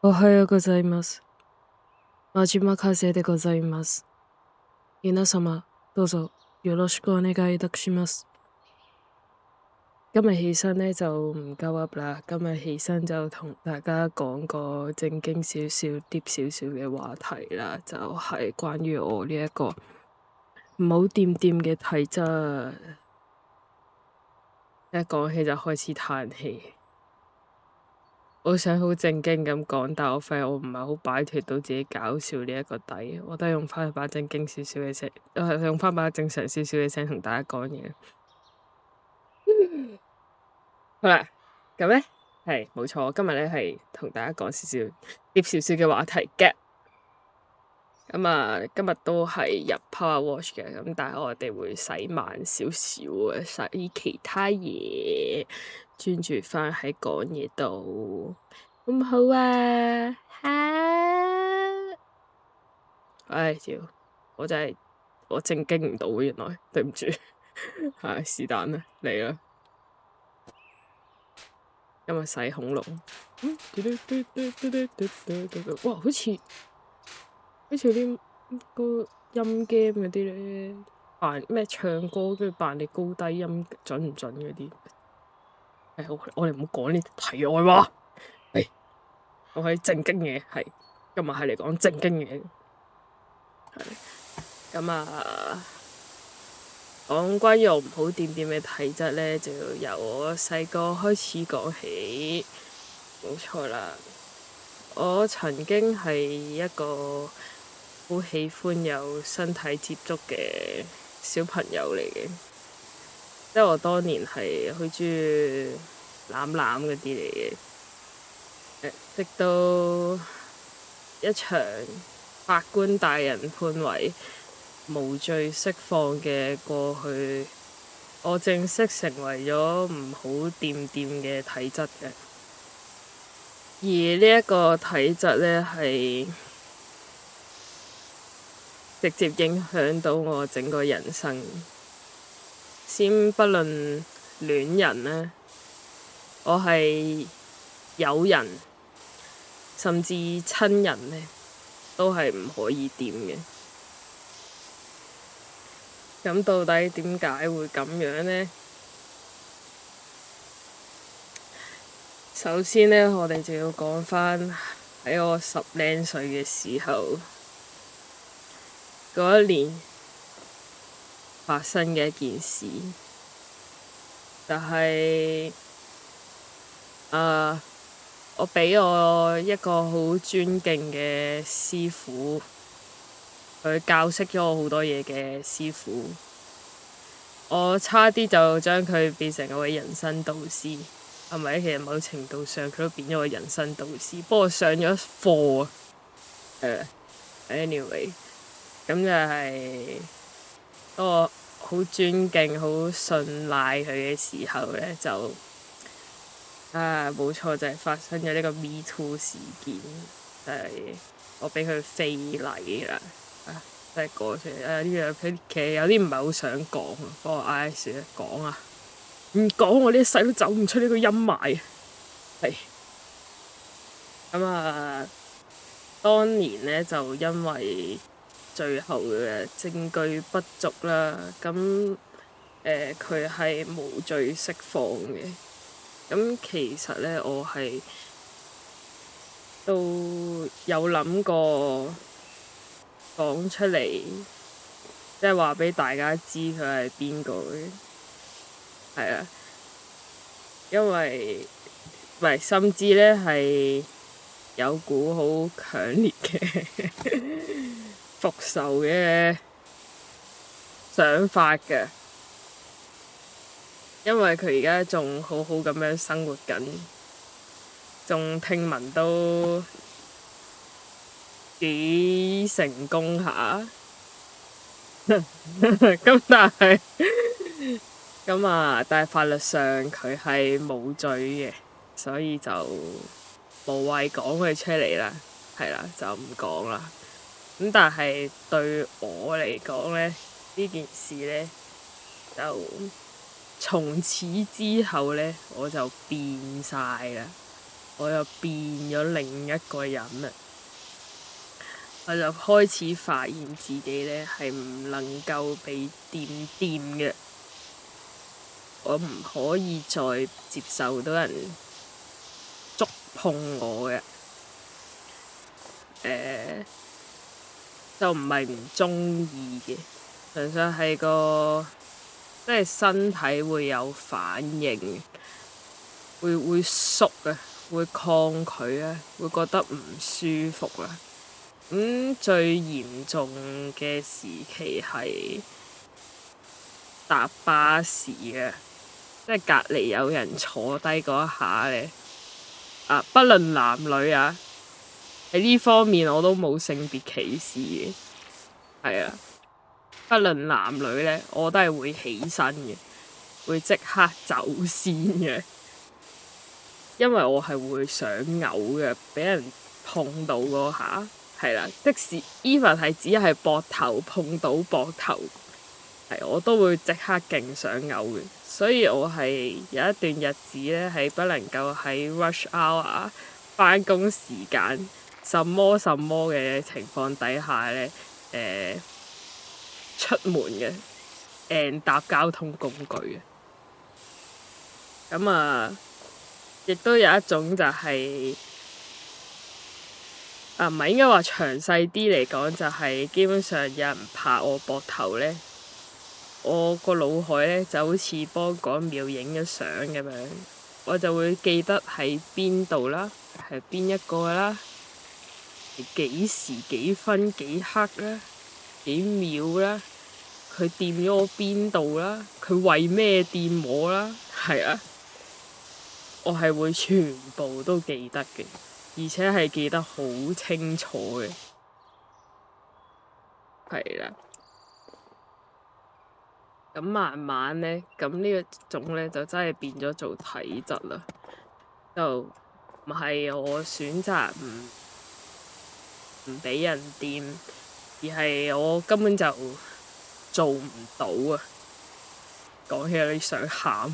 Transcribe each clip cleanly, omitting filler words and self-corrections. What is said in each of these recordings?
おはようございます。真島風でございます。皆様、どうぞよろしくお願いいたします。今日起身呢就唔夠 up 啦，今日起身就同大家講個正經少少、deep 少少嘅話題啦，就係關於我呢一個唔好掂掂嘅體質。一講起就開始嘆氣。我想好正經咁講，但我發現我唔係好擺脫到自己搞笑呢一個底，我都係用翻把正經少少嘅聲，用翻把正常少少嘅聲同大家講嘢。好啦，咁咧係冇錯，今日咧係同大家講少少啲少少嘅話題嘅。咁啊，今日都係入 Power Wash 嘅，咁但係我哋會洗慢少少嘅，洗其他嘢，專注翻喺講嘢度。好唔好啊？唉，屌！我真係我正經唔到，原來對唔住，係是但啦，嚟啦！今日洗恐龍，哇！好似啲個音 game 嗰啲咧，扮咩唱歌跟住扮你高低音準唔準嗰啲。我哋唔好講呢啲題外話。我係正經嘢，係今日係嚟講正經嘢。咁啊，講關於我唔好掂掂嘅體質咧，就要由我細個開始講起。冇錯啦，我曾經係一個好喜歡有身體接觸嘅小朋友嚟嘅，即係我當年係好中意攬攬嗰啲嚟嘅。直到一場法官大人判為無罪釋放嘅過去，我正式成為咗唔好掂掂嘅體質嘅。而呢一個體質呢，係直接影響到我整個人生。先不論戀人呢，我係友人，甚至親人呢，都係唔可以掂嘅。咁到底點解會咁樣呢？首先呢，我哋就要講返喺我10零歲嘅時候，嗰一年發生嘅一件事，就係我俾我一個好尊敬嘅師傅，佢教識咗我好多嘢嘅師傅，我差啲就將佢變成我嘅人生導師，係咪？其實某程度上佢都變咗我人生導師，不過上咗課anyway， 咁就係當我好尊敬、好信賴佢嘅時候呢，就冇錯，就係發生咗呢個 Me Too 事件，就係我俾佢非禮啦。真係講出嚟呢樣，其實有啲唔係好想講，不過算啦，講啊，唔講我呢一世都走唔出呢個陰霾。係咁當年呢，就因為最後嘅證據不足啦，咁佢係無罪釋放嘅。咁其實呢，我係都有諗過講出嚟，即係話俾大家知佢係邊個嘅，係啊，因為唔係，甚至呢係有股好強烈嘅復仇嘅想法嘅，因為佢而家仲好好咁樣生活緊，仲聽聞都幾成功下。咁但係但係法律上佢係冇罪嘅，所以就無謂講佢出嚟啦，係啦，就唔講啦。咁但係對我嚟講呢，呢件事呢，就從此之後呢，我就變晒啦。我又變咗另一個人啦。我就開始發現自己呢係唔能夠被掂嘅，我唔可以再接受到人觸碰我嘅。就唔係唔中意嘅，純粹係即係身體會有反應，會縮啊，會抗拒啊，會覺得唔舒服啊。最嚴重嘅時期係搭巴士啊，即係隔離有人坐低嗰一下咧。不論男女啊，喺呢方面我都冇性別歧視嘅，係啊。不論男女咧，我都係會起身嘅，會即刻走先嘅，因為我係會想嘔嘅，俾人碰到嗰下，係啦。即使 even 係只係膊頭碰到膊頭，我都會即刻勁想嘔嘅。所以我係有一段日子咧，係不能夠喺 rush hour 返工時間什麼嘅情況底下咧，出門嘅，搭交通工具嘅。咁亦都有一種就係唔係應該話詳細啲嚟講，就係基本上有人拍我膊頭咧，我個腦海咧就好似幫嗰秒影咗相咁樣，我就會記得喺邊度啦，係邊一個啦，幾時幾分幾刻啦，幾秒啦，佢掂咗我邊度啦，佢為咩掂我啦，係啊，我係會全部都記得嘅，而且係記得好清楚嘅，係啦。咁慢慢呢，咁呢種呢，就真係變咗做體質啦，就唔係我選擇唔俾人掂，而係我根本就做唔到啊！講起有啲想喊，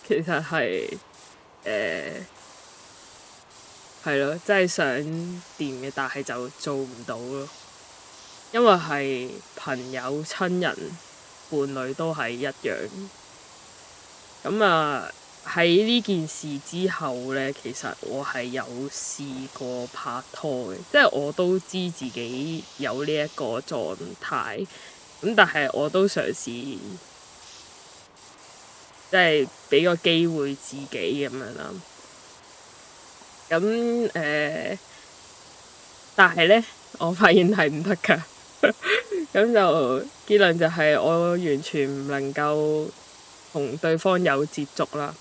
其實係係咯，真係想掂嘅，但係就做唔到咯。因為係朋友、親人、伴侶都係一樣。喺呢件事之後呢，其實我係有試過拍拖嘅，即係我都知自己有呢一個狀態，咁但係我都嘗試即係俾個機會自己咁樣啦。但係呢，我發現係唔得㗎。咁就結論就係我完全唔能夠同對方有接觸啦。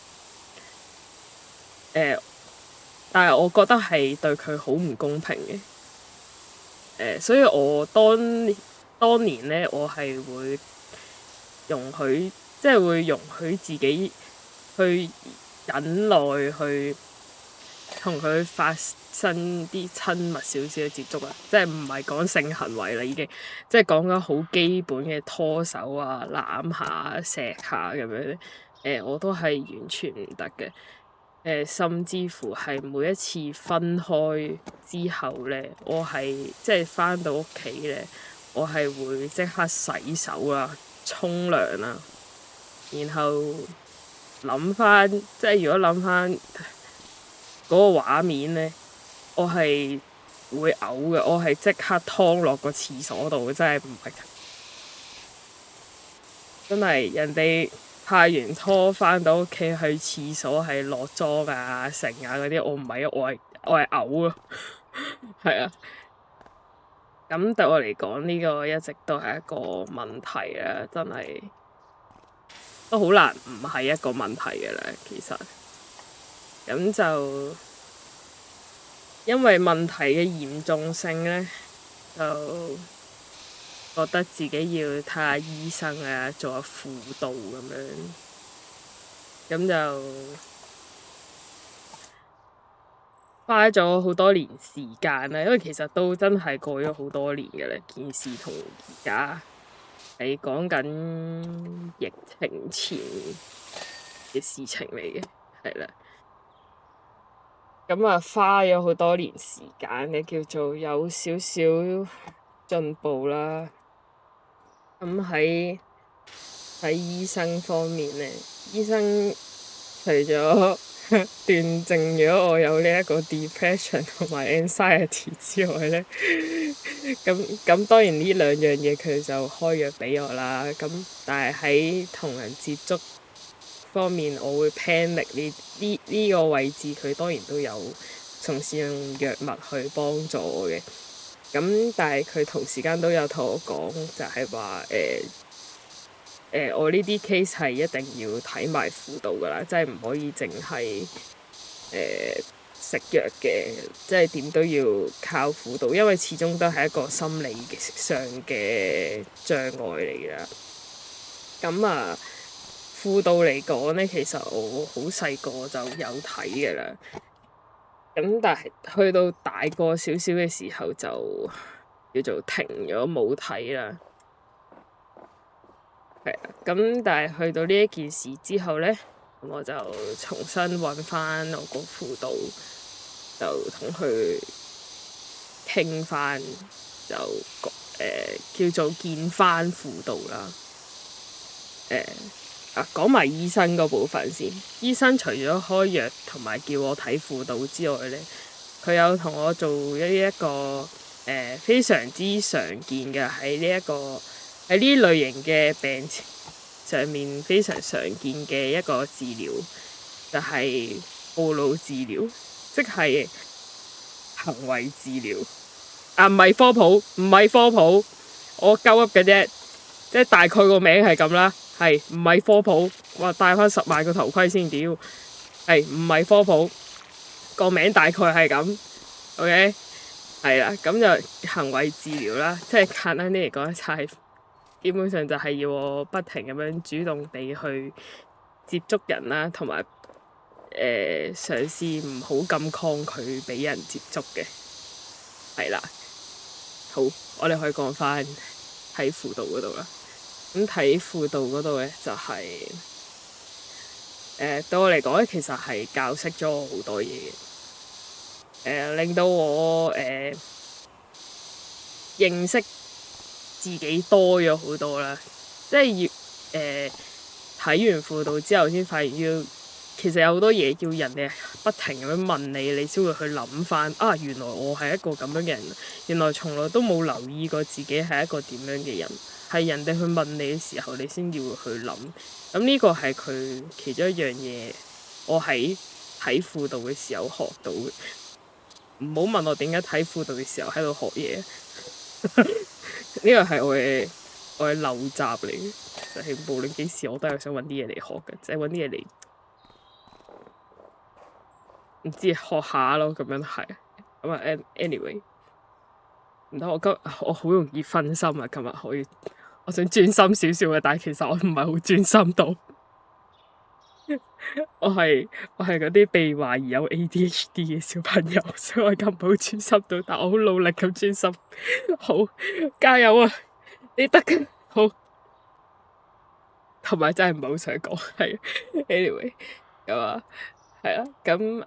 但係我覺得係對佢好唔公平嘅。所以我當年呢，我係會即係會容許自己去忍耐，去同佢發生啲親密少少嘅接觸啦，即係唔係講性行為啦，已經即係講緊好基本嘅拖手啊、攬下、錫下咁樣，我都係完全唔得嘅。甚至乎係每一次分開之後呢，我係即係返到屋企呢，我係會即刻洗手啦、沖涼啦，然後諗返，即係如果諗返嗰個畫面呢，我係會嘔嘅，我係即刻劏落個廁所度，真係唔係，真係人哋拍完拖返到屋企去廁所係落妝啊、剩啊嗰啲，我唔係，我係嘔咯，係啊。咁對我嚟講，呢個一直都係一個問題啊，真係都好難唔係一個問題嘅啦，其實。咁就因為問題嘅嚴重性呢，就覺得自己要睇下醫生啊，做下輔導咁樣，咁就花咗好多年時間啦。因為其實都真係過咗好多年嘅啦，件事同而家係講緊疫情前嘅事情嚟嘅，係啦。咁啊花咗好多年時間嘅，叫做有少少進步啦。咁喺醫生方面咧，醫生除咗斷症咗我有呢一個 depression 同埋 anxiety 之外咧，咁當然呢兩樣嘢佢就開藥俾我啦。咁但係喺同人接觸方面，我會 panic 呢個位置，佢當然都有從事用藥物去幫助我嘅。咁但係佢同時間都有同我講，就係話我呢啲 case 係一定要睇埋輔導㗎啦，即係唔可以淨係食藥嘅，即係點都要靠輔導，因為始終都係一個心理上嘅障礙嚟㗎。咁啊，輔導嚟講咧，其實我好細個就有睇㗎啦。咁但係去到大個少少嘅時候就叫做停咗冇睇啦。係啊，咁但係去到呢一件事之後咧，我就重新揾翻我個輔導，就同佢傾翻，就叫做見翻輔導啦。講埋醫生嗰部分先。醫生除咗開藥同埋叫我睇輔導之外咧，佢有同我做一個非常之常見嘅喺呢類型嘅病上面非常常見嘅一個治療，就係鋪路治療，即係行為治療。唔係科普，唔係科普，我鳩噏嘅啫，即係大概個名係咁啦。係唔係科普？我戴翻10萬個頭盔先屌。係唔係科普？個名大概係咁。OK， 係啦，咁就行為治療啦，即係簡單啲嚟講，就係基本上就係要我不停咁樣主動地去接觸人啦，同埋嘗試唔好咁抗拒俾人接觸嘅。係啦，好，我哋可以講翻喺輔導嗰度啦。咁睇輔導嗰度咧，就係對我嚟講咧，其實係教識咗我好多嘢嘅，令到我認識自己多咗好多啦。即係要睇完輔導之後，先發現其實有好多嘢要人哋不停咁樣問你，你先會去諗翻啊！原來我係一個咁樣嘅人，原來從來都冇留意過自己係一個點樣嘅人。係人哋去問你嘅時候，你先要去諗。咁呢個係佢其中一樣嘢，我喺睇輔導嘅時候學到嘅。唔好問我點解睇輔導嘅時候喺度學嘢，呢個係我嘅陋習嚟嘅，就係無論幾時我都係想揾啲嘢嚟學嘅，即係揾啲嘢嚟唔知學下咯，咁樣係。咁啊，anyway， 唔得，我好容易分心啊！今日我想專心少少嘅，但係其實我唔係好專心到。我係嗰啲被懷疑有 ADHD 嘅小朋友，所以我而家唔係好專心到，但我好努力咁專心。好，加油啊！你得嘅，好。同埋真係唔係好想講，係。anyway，咁啊，係啊，咁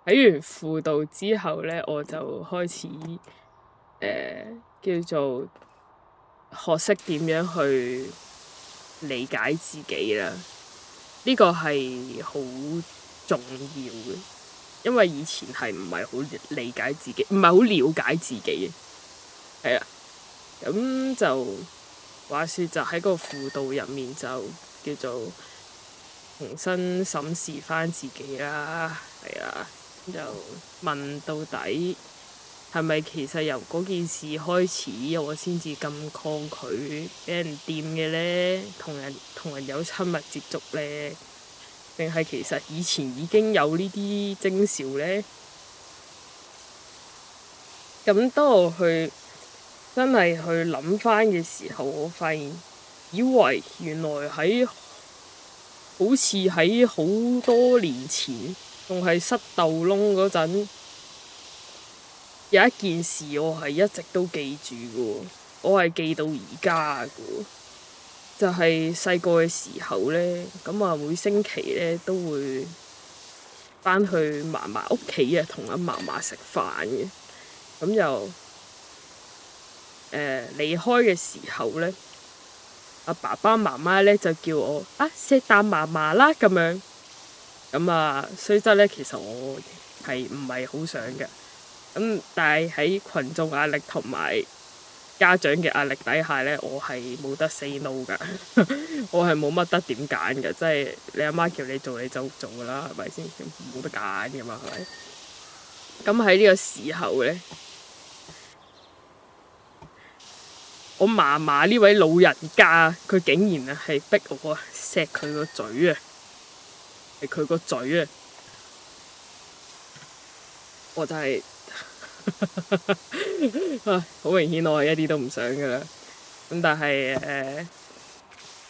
睇完輔導之後咧，我就開始叫做學識點樣去理解自己啦。呢個係好重要嘅，因為以前係唔係好理解自己，唔係好了解自己嘅。係啊，咁就話說就喺個輔導入面就叫做重新審視返自己啦。係啊，就問到底係咪其實由嗰件事開始我先至咁抗拒俾人掂嘅咧？同人有親密接觸咧？定係其實以前已經有呢啲徵兆咧？咁當我真係去諗返嘅時候，我發現以為原來好似喺好多年前仲係塞豆窿嗰陣，有一件事我係一直都記住嘅喎，我係記到而家嘅喎。就係細個嘅時候咧，咁啊每星期咧都會翻去嫲嫲屋企啊，同阿嫲嫲食飯嘅。咁就離開嘅時候咧，阿爸爸媽媽咧就叫我錫啖嫲嫲啦咁樣。咁啊，雖則咧，其實我係唔係好想嘅。咁但係喺群眾壓力同埋家長嘅壓力底下咧，我係冇得 say no 㗎。我係冇乜得點揀嘅，即係你阿媽叫你做你就做㗎啦，係咪先？冇得揀㗎嘛，係咪？咁喺呢個時候咧，我嫲嫲呢位老人家，佢竟然係逼我錫佢個嘴啊！係佢個嘴啊！我就係好明顯，我係一啲都唔想㗎啦。咁但係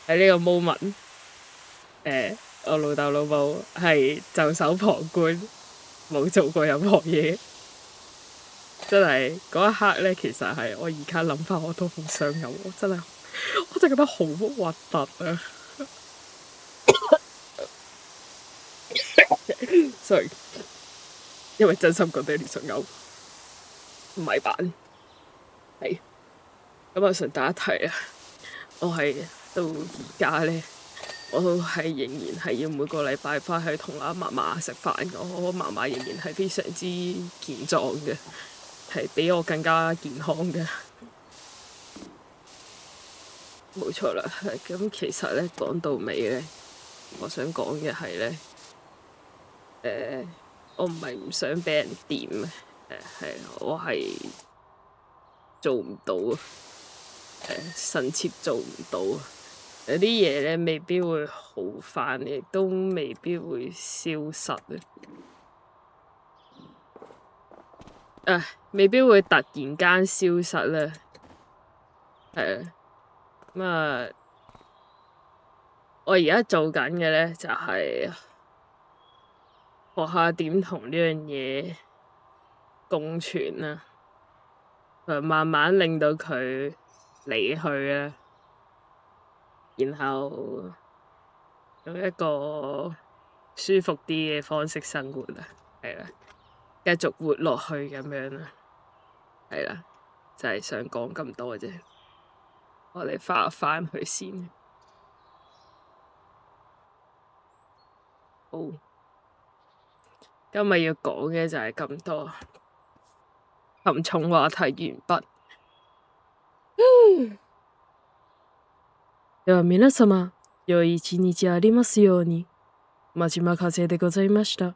喺呢個 moment，我老豆老母係袖手旁觀，冇做過任何嘢。真係嗰一刻咧，其實係我而家諗翻我都好想有，我真係覺得好核突啊！sorry， 因為真心覺得有啲想嘔，唔係扮係。咁啊，順帶一提啊，我係到而家咧，我都係仍然係要每個禮拜翻去同阿嫲嫲食飯。我嫲嫲仍然係非常之健壯嘅，係比我更加健康嘅。冇錯啦，咁其實咧講到尾咧，我想講嘅係咧，我唔係唔想俾人掂啊，係我係做唔到啊，臣妾做唔到啊。有啲嘢咧未必會好返，亦都未必會消失啊！未必會突然間消失咧，係啊。咁啊，我而家做緊嘅咧就係學下點同呢樣嘢共存啦，慢慢令到佢離去啦，然後用一個舒服啲嘅方式生活啦，係啦，繼續活落去咁樣啦，係啦，就係想講咁多啫。我哋返去先。好，今日要講嘅就係咁多，沉重話題完畢。では皆様、良い一日ありますように。真島風でございました。